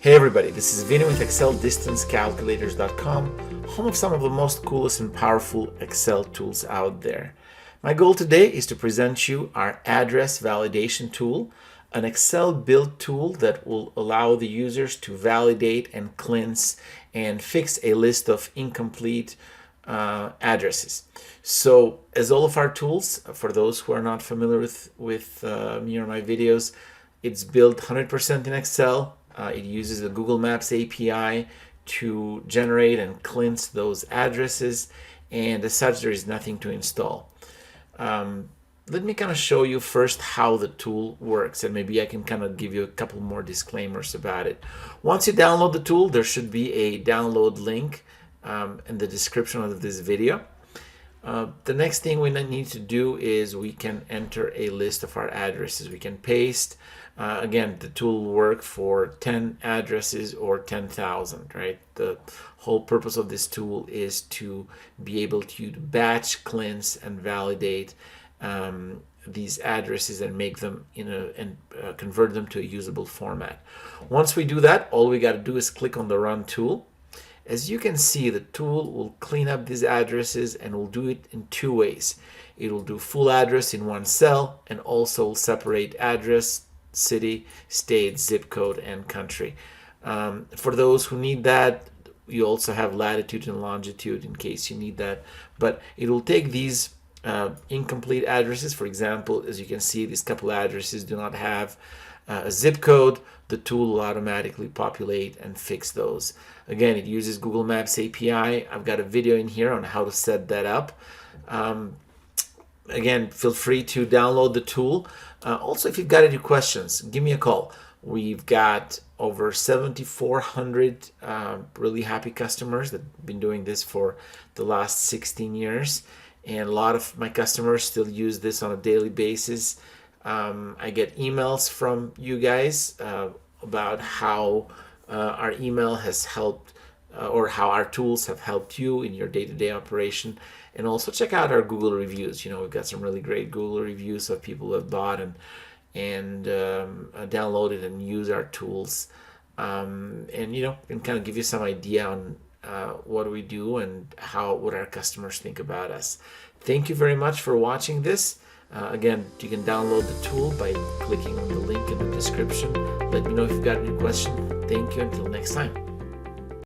Hey everybody, this is Vinny with ExcelDistanceCalculators.com, home of some of the most coolest and powerful Excel tools out there. My goal today is to present you our address validation tool, an Excel build tool that will allow the users to validate and cleanse and fix a list of incomplete addresses. So as all of our tools, for those who are not familiar with me or my videos, it's built 100% in Excel. It uses the Google Maps API to generate and cleanse those addresses, and as such there is nothing to install. Let me kind of show you first how the tool works, and maybe I can kind of give you a couple more disclaimers about it. Once you download the tool, there should be a download link in the description of this video. The next thing we need to do is we can enter a list of our addresses. We can paste. Again, the tool will work for 10 addresses or 10,000, right? The whole purpose of this tool is to be able to batch, cleanse, and validate these addresses and make them convert them to a usable format. Once we do that, all we got to do is click on the Run tool. As you can see, the tool will clean up these addresses and will do it in two ways. It will do full address in one cell and also will separate address, city, state, zip code, and country. For those who need that, you also have latitude and longitude in case you need that. But it will take these incomplete addresses. For example, as you can see, these couple addresses do not have a zip code. The tool will automatically populate and fix those. Again, it uses Google Maps API. I've got a video in here on how to set that up. Again, feel free to download the tool. Also, if you've got any questions, give me a call. We've got over 7,400 really happy customers that have been doing this for the last 16 years. And a lot of my customers still use this on a daily basis. I get emails from you guys about how our email has helped or how our tools have helped you in your day-to-day operation. And also check out our Google reviews. You know, we've got some really great Google reviews of people who have bought and downloaded and use our tools. And you know, can kind of give you some idea on what we do and what our customers think about us. Thank you very much for watching this. Again, you can download the tool by clicking on the link in the description. Let me know if you've got any question. Thank you. Until next time.